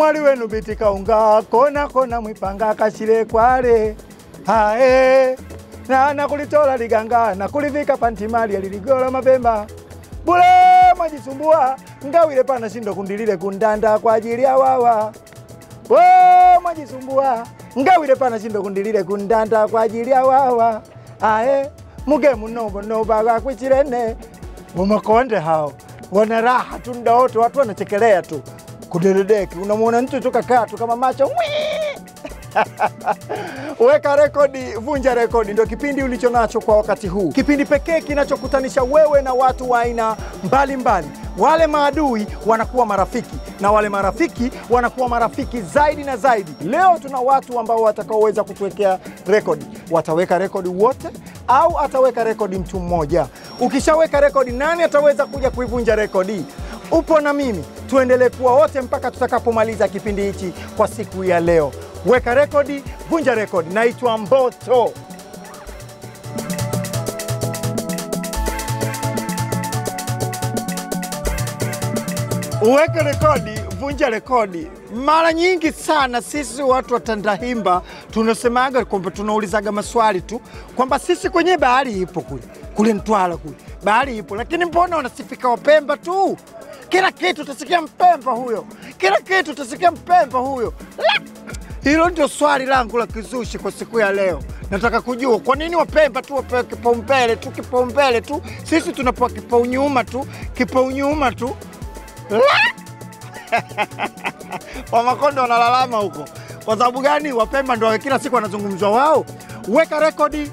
mwali wenu bitika unga kona kona mwipanga kashile kwale hae na kulitola liganga na kulivika pantimali aliligora mapemba bule mwajisumbua ngawile pana shindo kundilile kundanda kwa ajili ya wawa mwajisumbua ngawile pana shindo kundilile kundanda kwa ajili ya wawa hae muge munobo noba kwichirene mumakonde hao wana raha tu nda wote watu wanachekelea tu kuderedeki unamuona mtu tu kakaa tu kama macho weka rekodi vunja rekodi ndio kipindi ulicho nacho kwa wakati huu, kipindi pekee kinachokutanisha wewe na watu wa aina mbalimbali. Wale maadui wanakuwa marafiki na wale marafiki wanakuwa marafiki zaidi na zaidi. Leo tuna watu ambao watakaoweza kutuwekea rekodi. Wataweka rekodi wote au ataweka rekodi mtu mmoja? Ukishaweka rekodi, nani ataweza kuja kuivunja rekodi? Upo na mimi, tuendelee kuwa wote mpaka tutakapomaliza kipindi hichi kwa siku ya leo. Weka rekodi, vunja rekodi. Naitwa Mboto. Uweke rekodi, vunja rekodi. Mara nyingi sana sisi watu wa Tandahimba tunasemaga kwamba tunaulizaga maswali tu kwamba sisi kwenye bahari ipo kule Mtwara kule. Bahari ipo, lakini mbona wanasifika Wapemba tu? Kila kitu utasikia Mpemba huyo. Kila kitu utasikia Mpemba huyo. Hilo ndio swali langu la kizushi kwa siku ya leo. Nataka kujua kwa nini Wapemba tu wapewe kipaumbele tu. Sisi tunapewa kipaunyuma tu. Wamakonde wanalalama huko. Kwa sababu gani? Wapemba ndio kila siku wanazungumzwa wao. Weka rekodi,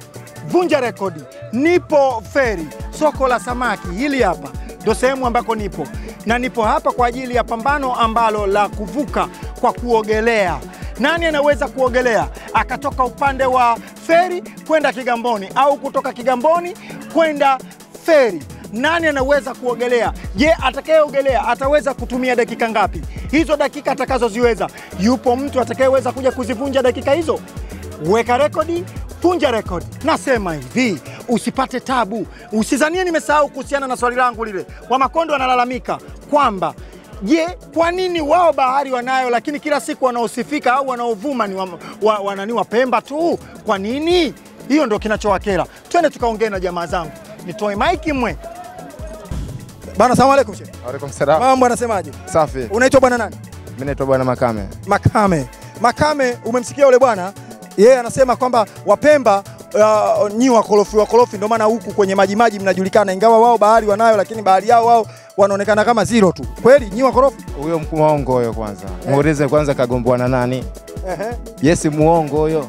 vunja rekodi. Nipo feri, soko la samaki hili hapa. Ndio sehemu ambako nipo. Na nipo hapa kwa ajili ya pambano ambalo la kuvuka kwa kuogelea. Nani anaweza kuogelea akatoka upande wa feri kwenda Kigamboni au kutoka Kigamboni kwenda feri? Nani anaweza kuogelea? Je, atakayeogelea ataweza kutumia dakika ngapi? Hizo dakika atakazoziweza, yupo mtu atakayeweza kuja kuzivunja dakika hizo? Weka rekodi, vunja rekodi. Nasema hivi, usipate tabu. Usizanie nimesahau kuhusiana na swali langu lile. Wamakonde wanalalamika kwamba je, kwa nini wao bahari wanayo lakini kila siku wanaosifika au wanaovuma ni Wapemba tu? Kwa nini? Hiyo ndio kinachowakera. Twende tukaongee na jamaa zangu. Nitoe maiki mwe. Bana, asalamu alaykum sheikh. Wa alaykum salaam. Mambo anasemaje? Safi. Unaitwa bwana nani? Mimi naitwa bwana Makame. Makame, umemsikia yule bwana? Yeye anasema kwamba Wapemba nyi wakorofi ndio maana huku kwenye maji mnajulikana, ingawa wao bahari wanayo lakini bahari yao wao wanaonekana kama zero tu. Kweli nyi wakorofi? Huyo muongo huyo kwanza. Muulize kwanza kagombwa na nani? Yes, muongo huyo.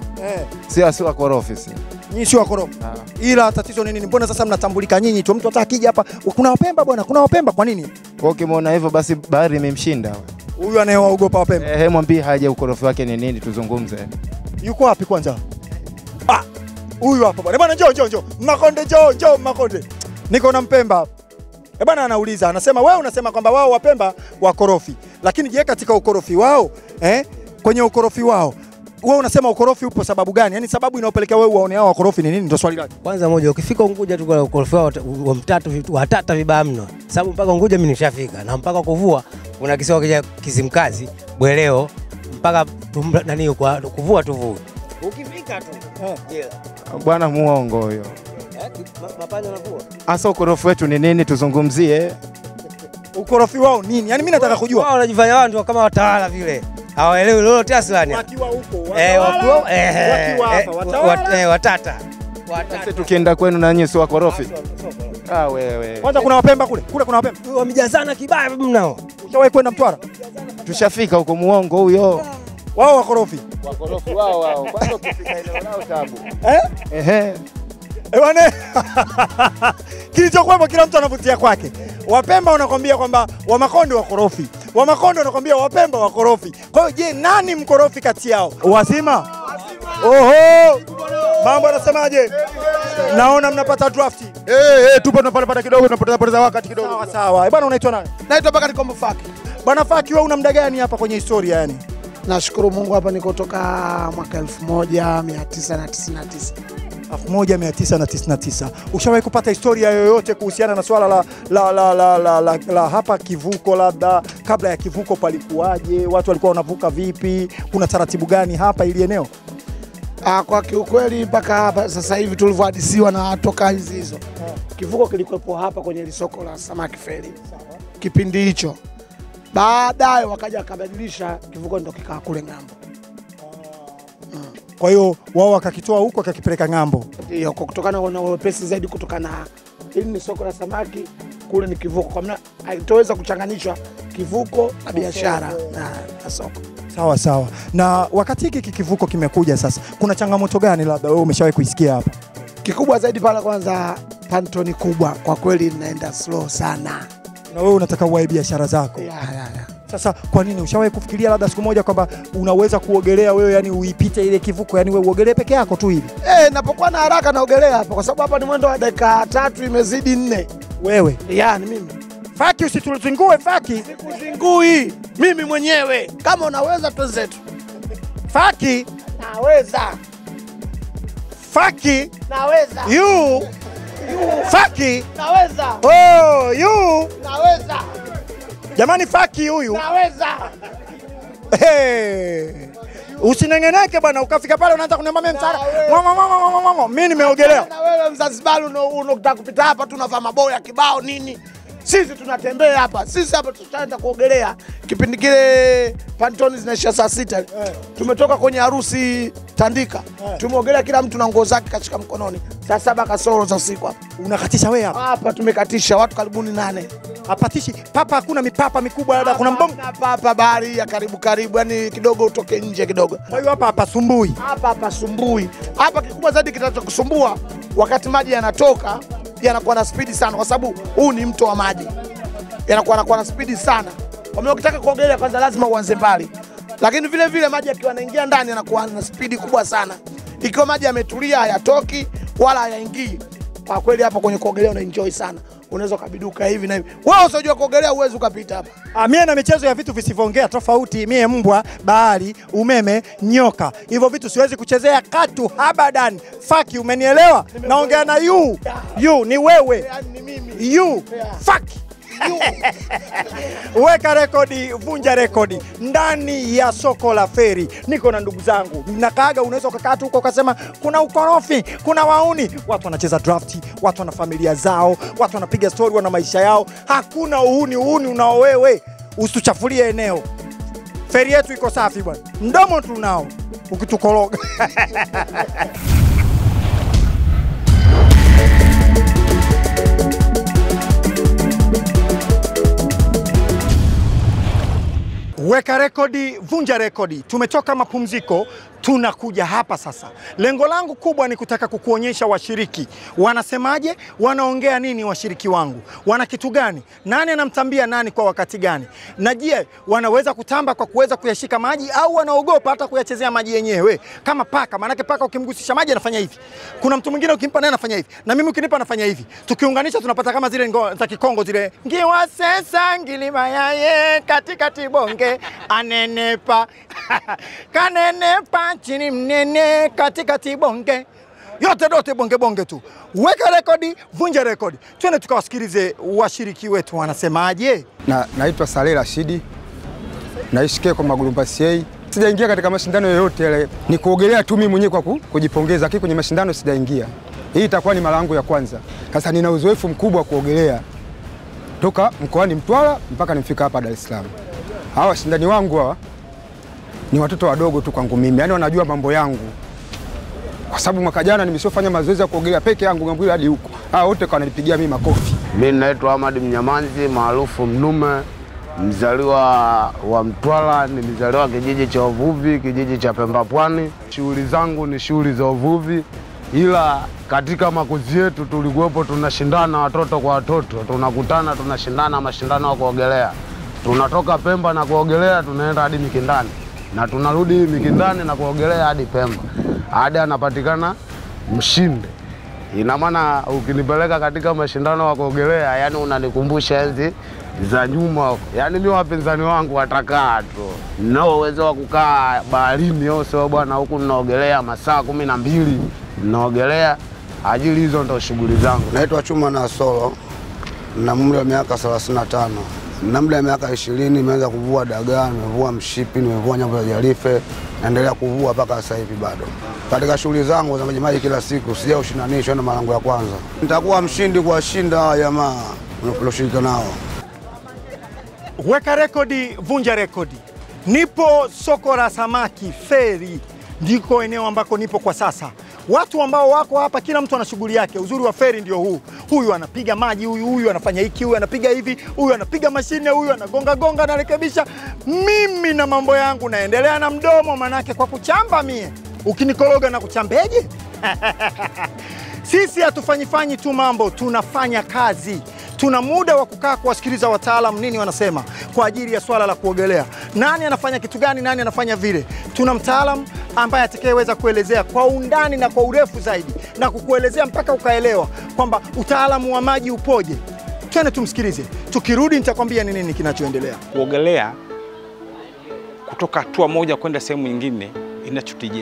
Si wakorofi si. Nyinyi si wakorofi. Ila tatizo ni nini? Mbona sasa mnatambulika nyinyi tu? Mtu atakija hapa kuna Wapemba bwana, kuna Wapemba, kwa nini? Kwa ukimwona hivyo basi bahari imemshinda. Huyu anayewaogopa Wapemba. Mwambie haja ukorofi wake ni nini tuzungumze. Yuko wapi kwanza? Huyu hapa bwana. Bwana njoo. Makonde njoo Makonde. Niko na Mpemba. Bwana anauliza, anasema wewe unasema kwamba wao Wapemba wakorofi. Lakini je, katika ukorofi wao, kwenye ukorofi wao, wewe unasema ukorofi upo sababu gani? Yaani sababu inayopelekea wewe uone hao wakorofi ni nini? Ndio swali lake. Kwanza moja, ukifika Unguja tu kwa ukorofi wao watata vibaya mno. Sababu mpaka Unguja mimi nishafika na mpaka kuvua kuna kisiwa kija Kizimkazi, Bweleo, mpaka nani kwa kuvua tu. Ukifika tu. Bwana muongo huyo. Mapanya wanavua. Asa ukorofi wetu ni nini tuzungumzie? Ukorofi wao nini? Yaani mimi nataka kujua. Wao wanajifanya wao ndio kama watawala vile. Hawaelewi lolote asani. Wakiwa huko. Wakiwa watata. Sasa tukienda kwenu na nyinyi si wakorofi? Wewe. Kwanza kuna Wapemba kule kuna Wapemba. Wamejazana kibaya mnao. Ushawahi kwenda Mtwara? Tushafika huko, muongo huyo. Wao wakorofi. Wakorofi wao. Kwanza ukifika eneo lao tabu. Bwana. Kilichokuwepo kila mtu anavutia kwake. Wapemba wanakwambia kwamba Wamakonde wakorofi. Wamakonde wanakwambia Wapemba wakorofi. Kwa hiyo je, nani mkorofi kati yao? Wazima? Oho! Mambo anasemaje? Naona mnapata draft. Tupo tunapata kidogo, tunapoteza wakati kidogo. Sawa. Bwana unaitwa nani? Naitwa Bakari Kombo Faki. Bwana Faki, wewe una muda gani hapa kwenye historia yani? Nashukuru Mungu hapa niko toka mwaka 1999. 1999. Ushawahi kupata historia yoyote kuhusiana na swala la hapa kivuko labda kabla ya kivuko palikuwaje? Watu walikuwa wanavuka vipi? Kuna taratibu gani hapa ili eneo? Kwa kiukweli mpaka hapa sasa hivi tulivyohadisiwa na toka hizo. Kivuko kilikuwepo hapa kwenye soko la samaki feri. Kipindi hicho. Baadaye wakaja wakabadilisha kivuko ndio kikaa kule ng'ambo. Kwa hiyo wao wakakitoa huko wakakipeleka ng'ambo. Ndio, kutokana na wepesi zaidi kutokana hili ni soko la samaki, kule ni kivuko. Kwa maana haitoweza kuchanganyishwa kivuko na biashara na soko. Sawa sawa. Na wakati hiki kivuko kimekuja sasa, kuna changamoto gani labda wewe umeshawahi kuisikia hapa? Kikubwa zaidi pala kwanza pantoni kubwa kwa kweli inaenda slow sana. Na wewe unataka uwae biashara zako. Sasa kwa nini ushawahi kufikiria labda siku moja kwamba unaweza kuogelea wewe, yani uipite ile kivuko, yani wewe uogelee peke yako tu hivi? Napokuwa na haraka naogelea hapa kwa sababu hapa ni mwendo wa dakika 3 imezidi 4. Wewe? Ni mimi. Faki, usituzingue Faki. Sikuzingui. Mimi mwenyewe. Kama unaweza twenzetu. Faki, naweza. Faki, naweza. You. Faki, naweza. Oh, you. Naweza. Jamani, Faki huyu. Naweza. Usinengeneke bwana, ukafika pale unaanza kuniambia mimi msara. Mama, mimi nimeogelea. Na wewe Mzanzibari unataka kupita hapa tunavaa maboya kibao nini? Sisi tunatembea hapa. Sisi hapa tutaenda kuogelea. Kipindi kile pantoni zinaisha saa 6. Tumetoka kwenye harusi Tandika. Tumeogelea kila mtu na nguo zake kashika mkononi. Saa 7 kasoro za usiku hapa. Unakatisha wewe hapa? Hapa tumekatisha watu karibuni 8. Hapatishi papa, hakuna mipapa mikubwa labda kuna mbongo. Hapa bahari ya karibu yani kidogo utoke nje kidogo. Kwa hiyo hapa sumbui. Hapa sumbui. Hapa kikubwa zaidi kitachokusumbua wakati maji yanatoka yanakuwa na spidi sana kwa sababu huu ni mto wa maji. Yanakuwa na spidi sana. Kwa hiyo ukitaka kuogelea kwanza lazima uanze mbali. Lakini vile vile maji yakiwa yanaingia ndani yanakuwa na spidi kubwa sana. Ikiwa maji yametulia hayatoki wala hayaingii. Kwa kweli hapa kwenye kuogelea una enjoy sana. Unaweza kubiduka hivi na hivi. Wewe usijua kuogelea uwezi ukapita hapa. Mimi na michezo ya vitu visivyoongea tofauti. Mimi mbwa, bahari, umeme, nyoka. Hivyo vitu siwezi kuchezea katu abadan. Faki, umenielewa? Naongea na you. You ni wewe. Ni mimi. You. Faki. Weka rekodi, vunja rekodi ndani ya soko la feri. Niko na ndugu zangu. Nakaaga, unaweza kukaa tu huko ukasema kuna ukorofi, kuna wauni. Watu wanacheza drafti, watu wana familia zao, watu wanapiga story, wana maisha yao. Hakuna uhuni unao wewe. Usituchafulie eneo. Feri yetu iko safi bwana. Mdomo tunao ukitukoroga. Weka rekodi, vunja rekodi. Tumetoka mapumziko, tunakuja hapa sasa. Lengo langu kubwa ni kutaka kukuonyesha washiriki. Wanasemaje? Wanaongea nini washiriki wangu? Wana kitu gani? Nani anamtambia nani kwa wakati gani? Na je, wanaweza kutamba kwa kuweza kuyashika maji au wanaogopa hata kuyachezea maji yenyewe? Kama paka, maana paka ukimgusisha maji anafanya hivi. Kuna mtu mwingine ukimpa naye anafanya hivi. Na mimi ukinipa nafanya hivi. Tukiunganisha tunapata kama zile za Kikongo zile. Ngiwa sesa ngilima yaye katikati bonge anenepa. Kanenepa chini mnene katikati bonge. Yote dote bonge tu. Weka rekodi, vunja rekodi. Twende tukawasikilize washiriki wetu wanasemaje. Naitwa Saleh Rashidi. Naishi kwa Magulumba CA. Sijaingia katika mashindano yoyote yale. Ni kuogelea tu mimi mwenyewe kwa kujipongeza, lakini kwenye mashindano sijaingia. Hii itakuwa ni mara yangu ya kwanza. Sasa nina uzoefu mkubwa wa kuogelea. Toka mkoani Mtwara mpaka nifika hapa Dar es Salaam. Hawa washindani wangu hawa ni watoto wadogo tu kwangu mimi. Yaani wanajua mambo yangu. Kwa sababu mwaka jana nimeshofanya mazoezi ya kuogelea peke yangu ngambo hadi huko. Wote wananipigia mimi makofi. Mimi naitwa Ahmad Mnyamanzi maarufu Mnume, mzaliwa wa Mtwara, nimezaliwa kijiji cha uvuvi, kijiji cha Pemba Pwani. Shughuli zangu ni shughuli za uvuvi, ila katika makuzi yetu tulikuwepo tunashindana watoto kwa watoto, tunakutana tunashindana mashindano ya kuogelea. Tunatoka Pemba na kuogelea tunaenda hadi Mikindani na tunarudi Mikindani na kuogelea hadi Pemba. Hadi anapatikana mshindi. Ina maana ukinipeleka katika mashindano ya kuogelea, yani unanikumbusha enzi za nyuma. Yani mimi wapinzani wangu watakaa tu. Nao uwezo wa kukaa baharini au sio bwana, huku ninaogelea masaa 12 ninaogelea. Ajili hizo ndo shughuli zangu. Naitwa Chuma na Solo. Na umri wa miaka 35. Na muda wa miaka 20 nimeanza kuvua dagaa, nimevua mshipi, nimevua nyama za jarife, naendelea kuvua mpaka sasa hivi bado. Katika shughuli zangu za maji kila siku sija ushindanishwa na malango ya kwanza. Nitakuwa mshindi kuwashinda jamaa unaoshirika nao. Weka rekodi, vunja rekodi. Nipo soko la samaki Feri, ndiko eneo ambako nipo kwa sasa. Watu ambao wako hapa, kila mtu ana shughuli yake. Uzuri wa Feri ndio huu. Huyu anapiga maji, huyu anafanya hiki, huyu anapiga hivi, huyu anapiga mashine, huyu anagonga anarekebisha. Mimi na mambo yangu naendelea na mdomo, manake kwa kuchamba mie. Ukinikoroga na kuchambeje? Sisi hatufanyi tu mambo, tunafanya kazi. Tuna muda wa kukaa kuwasikiliza wataalamu nini wanasema kwa ajili ya swala la kuogelea. Nani anafanya kitu gani, nani anafanya vile. Tuna mtaalamu ambaye atakayeweza kuelezea kwa undani na kwa urefu zaidi na kukuelezea mpaka ukaelewa kwamba utaalamu wa maji upoje. Twende tumsikilize. Tukirudi nitakwambia ni nini kinachoendelea. Kuogelea kutoka hatua moja kwenda sehemu nyingine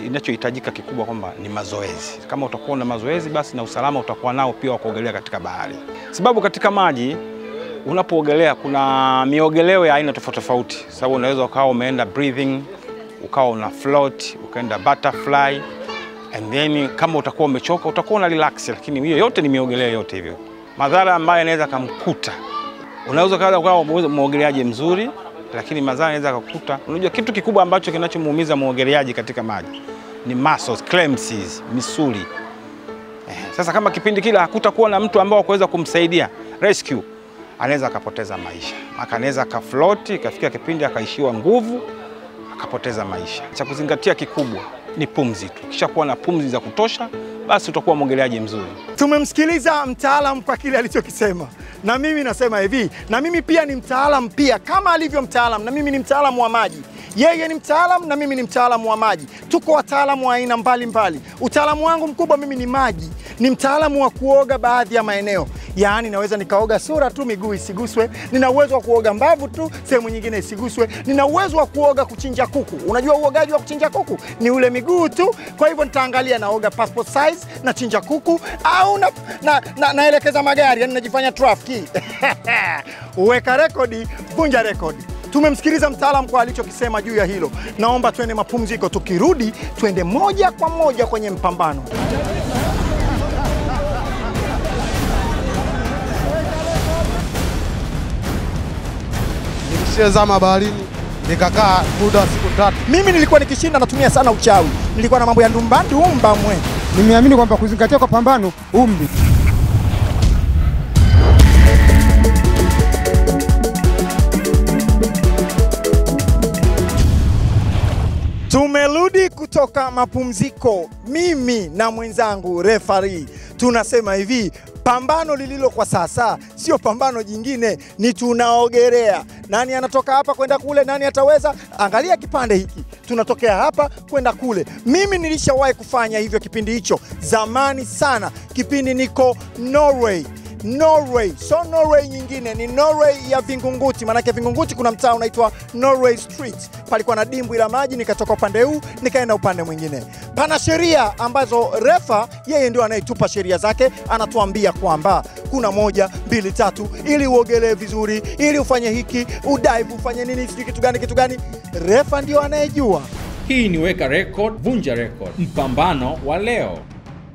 inachohitajika kikubwa kwamba ni mazoezi. Kama utakuwa na mazoezi basi na usalama utakuwa nao pia wa kuogelea katika bahari. Sababu katika maji unapoogelea kuna miogeleo ya aina tofauti tofauti. Sababu unaweza ukawa umeenda breathing, ukawa una float, ukaenda butterfly, and then kama utakuwa umechoka utakuwa una relax, lakini hiyo yote ni miogeleo yote hivyo. Madhara ambayo yanaweza kumkuta. Unaweza ukawa muogeleaji mzuri, lakini madhara yanaweza kukuta. Unajua kitu kikubwa ambacho kinachomuumiza muogeleaji katika maji ni muscles, cramps, misuli. Sasa kama kipindi kile hakutakuwa na mtu ambao kuweza kumsaidia rescue, anaweza akapoteza maisha. Anaweza akafloat, ikafika kipindi akaishiwa nguvu, akapoteza maisha. Cha kuzingatia kikubwa ni pumzi tu. Kisha kuwa na pumzi za kutosha, basi utakuwa muogeleaji mzuri. Tumemsikiliza mtaalamu kwa kile alichokisema. Na mimi nasema hivi, na mimi pia ni mtaalamu pia kama alivyo mtaalamu, na mimi ni mtaalamu wa maji. Yeye ni mtaalamu na mimi ni mtaalamu wa maji. Tuko wataalamu wa aina mbalimbali. Utaalamu wangu mkubwa mimi ni maji. Ni mtaalamu wa kuoga baadhi ya maeneo. Yaani naweza nikaoga sura tu miguu isiguswe. Nina uwezo wa kuoga mbavu tu sehemu nyingine isiguswe. Nina uwezo wa kuoga kuchinja kuku. Unajua uogaji wa kuchinja kuku? Ni ule miguu tu. Kwa hivyo nitaangalia naoga passport size na chinja kuku au naelekeza magari, yani najifanya trafiki. Weka rekodi, vunja rekodi. Tumemsikiliza mtaalamu kwa alichokisema juu ya hilo. Naomba twende mapumziko, tukirudi twende moja kwa moja kwenye mpambano. Nilishazama baharini nikakaa muda wa siku 3. Mimi nilikuwa nikishinda natumia sana uchawi. Nilikuwa na mambo ya ndumba mwe. Nimeamini kwamba kuzingatia kwa pambano umri. Tumerudi kutoka mapumziko, mimi na mwenzangu referee. Tunasema hivi, pambano lililo kwa sasa sio pambano jingine, ni tunaogelea. Nani anatoka hapa kwenda kule, nani ataweza? Angalia kipande hiki, tunatokea hapa kwenda kule. Mimi nilishawahi kufanya hivyo kipindi hicho zamani sana, kipindi niko Norway. So Norway nyingine ni Norway ya Vingunguti, manake Vingunguti kuna mtaa unaitwa Norway Street. Palikuwa na dimbwi la maji, nikatoka upande huu nikaenda upande mwingine. Pana sheria ambazo refa yeye ndio anayetupa sheria zake, anatuambia kwamba kuna 1, 2, 3 ili uogelee vizuri, ili ufanye hiki, udive ufanye nini, kitu gani. Refa ndio anayejua. Hii ni Weka Record, Vunja Record, mpambano wa leo.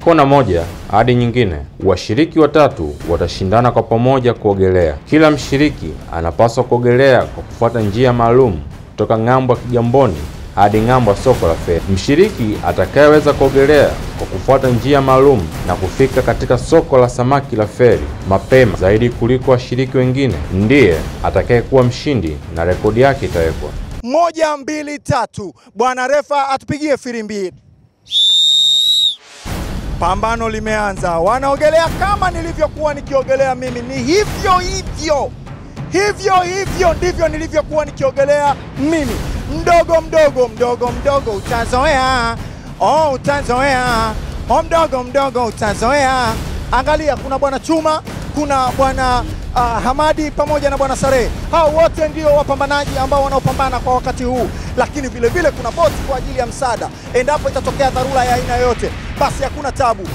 Kona moja hadi nyingine, washiriki watatu watashindana kwa pamoja kuogelea. Kila mshiriki anapaswa kuogelea kwa kufuata njia maalum kutoka ng'ambo ya Kigamboni hadi ng'ambo ya soko la Feri. Mshiriki atakayeweza kuogelea kwa kufuata njia maalum na kufika katika soko la samaki la Feri mapema zaidi kuliko washiriki wengine ndiye atakayekuwa mshindi na rekodi yake itawekwa. 1, 2, 3. Bwana refa atupigie firimbi. Pambano limeanza. Wanaogelea kama nilivyokuwa nikiogelea mimi. Ni hivyo ndivyo nilivyokuwa nikiogelea mimi. Mdogo utazoea. Utazoea. Mdogo utazoea. Angalia, kuna bwana Chuma, kuna bwana Hamadi pamoja na bwana Sare. Hao wote ndio wapambanaji ambao wanaopambana kwa wakati huu, lakini vile vile kuna boti kwa ajili ya msaada endapo itatokea dharura ya aina yoyote, basi hakuna tabu.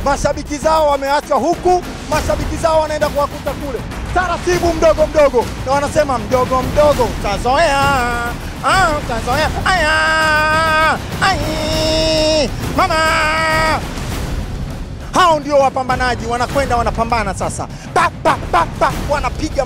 mashabiki zao wameachwa huku, mashabiki zao wanaenda kuwakuta kule. Taratibu mdogo mdogo, na wanasema mdogo mdogo utazoea, utazoea. Aya, ai, mama. Hao ndio wapambanaji, wanakwenda wanapambana sasa. Pa, pa, pa, pa. Wanapiga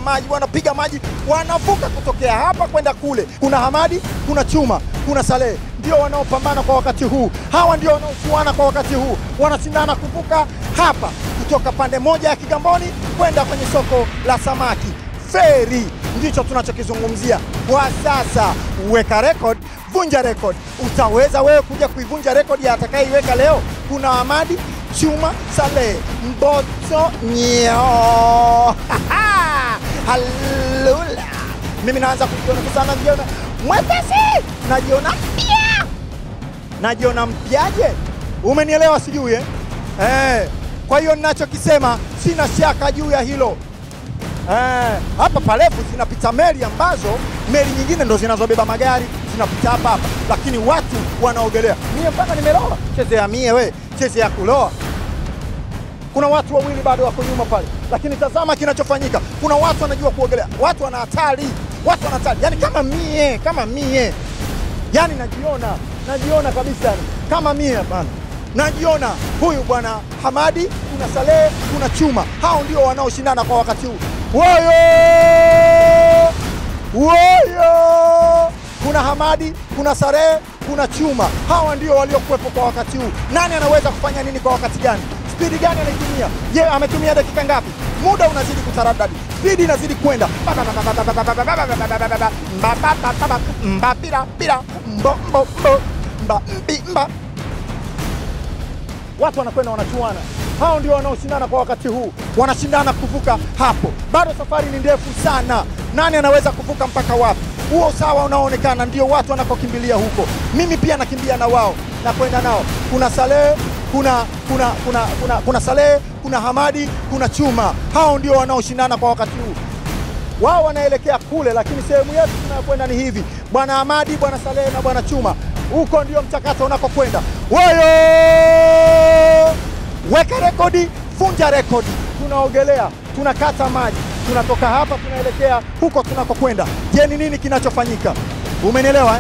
maji, wanavuka kutokea hapa kwenda kule. Kuna Hamadi, kuna Chuma, kuna Saleh, ndio wanaopambana kwa wakati huu. Hawa ndio wanaochuana kwa wakati huu, wanashindana kuvuka hapa kutoka pande moja ya Kigamboni kwenda kwenye soko la samaki. Feri ndicho tunachokizungumzia kwa sasa. Weka record, vunja record. Utaweza wewe kuja kuivunja record ya atakayeiweka leo? Kuna Hamadi, Chuma, Saleh, Mboto, Nyeo. Halula. Mimi naanza kujiona sana, najiona mwepesi, najiona mpya. Najiona mpyaje? Umenielewa sijui Kwa hiyo ninachokisema sina shaka juu ya hilo. Hapa Palefu zinapita meli ambazo meli nyingine ndo zinazobeba magari zinapita hapa, lakini watu wanaogelea. Mie mpaka nimeloa. Chezea mie we, chezea kuloa. Kuna watu wawili bado wako nyuma pale, lakini tazama kinachofanyika. Kuna watu wanajua kuogelea, watu wana hatari, yani kama mie. Yani najiona kabisa kama mie bana. Najiona huyu bwana Hamadi, kuna Saleh, kuna Chuma. Hao ndio wanaoshindana kwa wakati huu. Woyo! Kuna Hamadi, kuna Saleh, kuna Chuma. Hawa ndio waliokuwepo kwa wakati huu. Nani anaweza kufanya nini kwa wakati gani? Spidi gani anaitumia? Je, ametumia dakika ngapi? Muda unazidi kutaradadi. Spidi inazidi kwenda. Watu wanakwenda wanachuana. Hao ndio wanaoshindana kwa wakati huu. Wanashindana kuvuka hapo. Bado safari ni ndefu sana. Nani anaweza kuvuka mpaka wapi? Huo sawa unaoonekana ndio watu wanakokimbilia huko. Mimi pia nakimbia na wao, na kwenda nao. Kuna Saleh, kuna Saleh, kuna Hamadi, kuna Chuma. Hao ndio wanaoshindana kwa wakati huu. Wao wanaelekea kule, lakini sehemu yetu tunayokwenda ni hivi. Bwana Hamadi, bwana Saleh na bwana Chuma. Huko ndio mchakato unakokwenda. Woyo! Weka rekodi, vunja rekodi. Tunaogelea, tunakata maji. Tunatoka hapa tunaelekea huko tunakokwenda. Je, ni nini kinachofanyika? Umenielewa?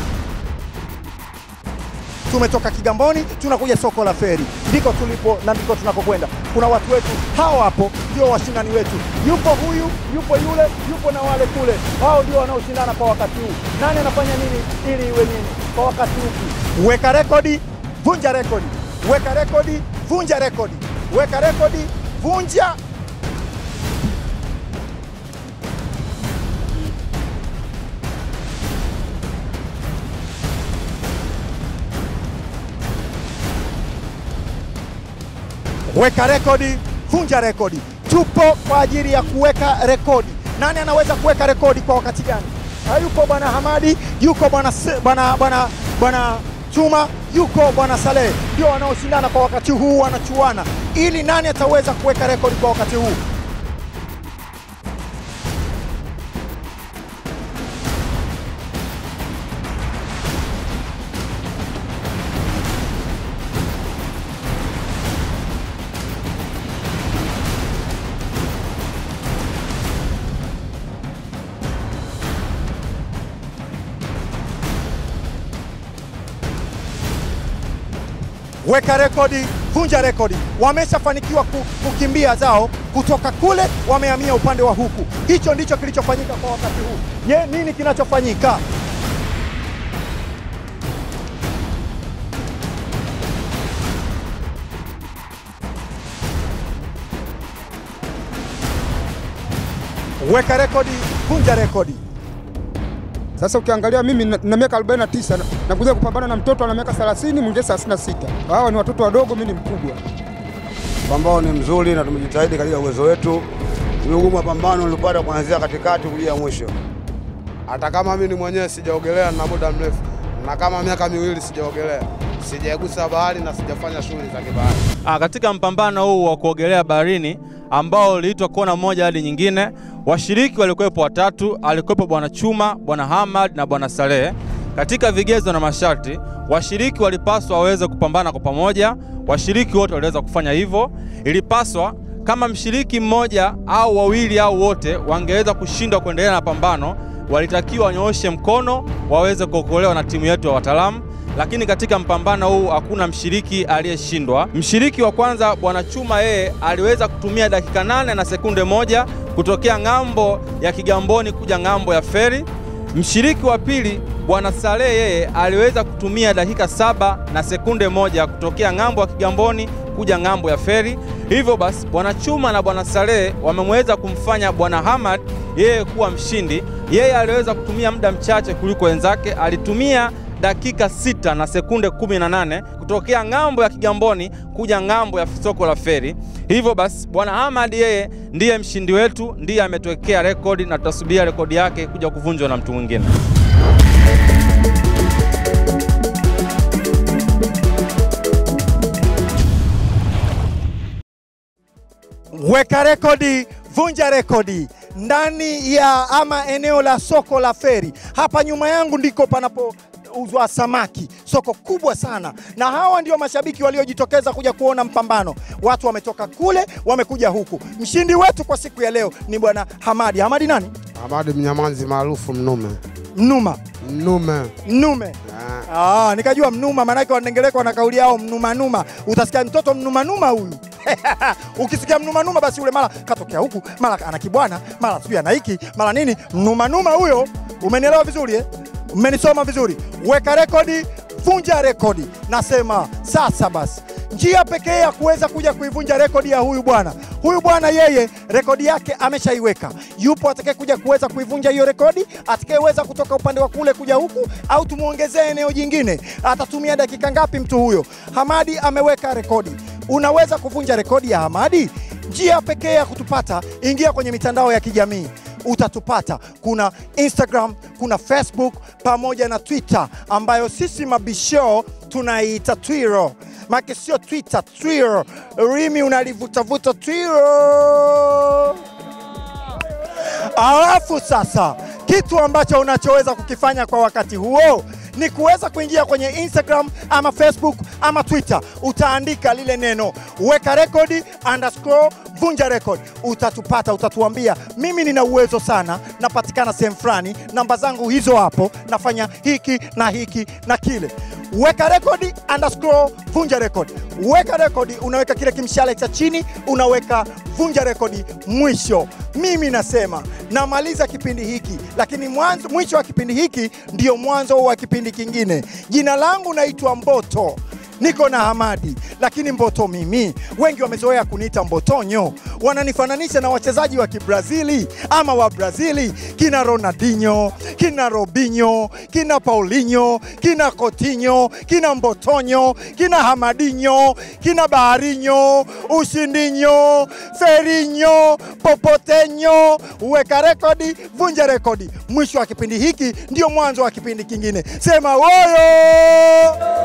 Tumetoka Kigamboni tunakuja soko la Feri. Ndiko tulipo na ndiko tunakokwenda. Kuna watu wetu hao hapo ndio washindani wetu. Yupo huyu, yupo yule, yupo na wale kule. Hao ndio wanaoshindana kwa wakati huu. Nani anafanya nini ili iwe nini kwa wakati huu? Weka rekodi, vunja rekodi. Weka rekodi, vunja rekodi. Weka rekodi, vunja. Weka rekodi, vunja rekodi. Tupo kwa ajili ya kuweka rekodi. Nani anaweza kuweka rekodi kwa wakati gani? Hayupo bwana Hamadi, yuko bwana Chuma, yuko bwana Saleh. Ndio wanaoshindana kwa wakati huu, wanachuana. Ili nani ataweza kuweka rekodi kwa wakati huu? Weka rekodi, vunja rekodi. Wameshafanikiwa kukimbia zao kutoka kule, wamehamia upande wa huku. Hicho ndicho kilichofanyika kwa wakati huu. Je, nini kinachofanyika? Weka rekodi, vunja rekodi. Sasa ukiangalia mimi na miaka 49 na kuja kupambana na mtoto ana miaka 30, mwingine 36. Hao ni watoto wadogo, mimi ni mkubwa. Pambano ni mzuri na tumejitahidi katika uwezo wetu. Ugumu wa pambano ulipata kuanzia katikati kuja mwisho. Hata kama mimi mwenyewe sijaogelea na muda mrefu, na kama miaka 2 sijaogelea, sijagusa bahari na sijafanya shughuli za kibahari. Katika mpambano huu wa kuogelea baharini ambao uliitwa kona moja hadi nyingine, washiriki walikuwepo watatu. Alikuwepo bwana Chuma, bwana Hamad na bwana Saleh. katika vigezo na masharti, washiriki walipaswa waweze kupambana kwa pamoja. Washiriki wote waliweza kufanya hivyo. Ilipaswa kama mshiriki mmoja au wawili au wote wangeweza kushindwa kuendelea na pambano, walitakiwa wanyooshe mkono waweze kuokolewa na timu yetu ya wataalamu. Lakini katika mpambano huu hakuna mshiriki aliyeshindwa. Mshiriki wa kwanza Bwana Chuma, yeye aliweza kutumia dakika 8 na sekunde 1 kutokea ng'ambo ya Kigamboni kuja ng'ambo ya feri. Mshiriki wa pili Bwana Saleh, yeye aliweza kutumia dakika 7 na sekunde 1 kutokea ng'ambo ya Kigamboni kuja ng'ambo ya feri. Hivyo basi Bwana Chuma na Bwana Saleh wamemweza kumfanya Bwana Hamad yeye kuwa mshindi. Yeye aliweza kutumia muda mchache kuliko wenzake, alitumia dakika 6 na sekunde 18 kutokea ng'ambo ya Kigamboni kuja ng'ambo ya soko la feri. Hivyo basi Bwana Hamad yeye ndiye mshindi wetu, ndiye ametuwekea rekodi na tutasubiria rekodi yake kuja kuvunjwa na mtu mwingine. Weka rekodi, vunja rekodi ndani ya ama eneo la soko la feri. Hapa nyuma yangu ndiko panapouzwa samaki, soko kubwa sana, na hawa ndio mashabiki waliojitokeza kuja kuona mpambano. Watu wametoka kule wamekuja huku. Mshindi wetu kwa siku ya leo ni Bwana Hamadi. Hamadi nani? Hamadi Mnyamanzi maarufu Mnume. Mnuma. Mnume. Nikajua Mnuma, manake wanengeleko na kauli yao Mnuma. Utasikia mtoto Mnuma huyu. Ukisikia Mnuma basi ule mara katokea huku, mara ana kibwana, mara sijui ana hiki, mara nini. Mnuma huyo. Umenielewa vizuri eh? Umenisoma vizuri. Weka rekodi, vunja rekodi. Nasema sasa basi njia pekee ya kuweza kuja kuivunja rekodi ya huyu bwana. Huyu bwana yeye rekodi yake ameshaiweka. Yupo atakaye kuja kuweza kuivunja hiyo rekodi, atakayeweza kutoka upande wa kule kuja huku, au tumuongezee eneo jingine. Atatumia dakika ngapi mtu huyo? Hamadi ameweka rekodi. Unaweza kuvunja rekodi ya Hamadi? Njia pekee ya kutupata, ingia kwenye mitandao ya kijamii. Utatupata. Kuna Instagram, kuna Facebook pamoja na Twitter, ambayo sisi mabisho tunaita Twitter. Maki sio Twitter, Twitter. Rimi unalivuta Twitter. Alafu sasa kitu ambacho unachoweza kukifanya kwa wakati huo ni kuweza kuingia kwenye Instagram ama Facebook ama Twitter. Utaandika lile neno weka rekodi _vunja rekodi. Utatupata, utatuambia mimi nina uwezo sana, napatikana sehemu fulani, namba zangu hizo hapo, nafanya hiki na hiki na kile. Weka rekodi _vunja rekodi. Weka rekodi, unaweka kile kimshale cha chini, unaweka vunja rekodi mwisho. Mimi nasema namaliza kipindi hiki, lakini mwisho wa kipindi hiki ndio mwanzo wa kipindi kingine. Jina langu naitwa Mboto. Niko na Hamadi, lakini Mboto mimi. Wengi wamezoea kuniita Mbotonyo. Wananifananisha na wachezaji wa Kibrazili ama wa Brazili, kina Ronaldinho, kina Robinho, kina Paulinho, kina Coutinho, kina Mbotonyo, kina Hamadinho, kina Baharinho, Ushindinho, Ferinho, Popotenyo. Weka rekodi, vunja rekodi. Mwisho wa kipindi hiki ndio mwanzo wa kipindi kingine. Sema woyo!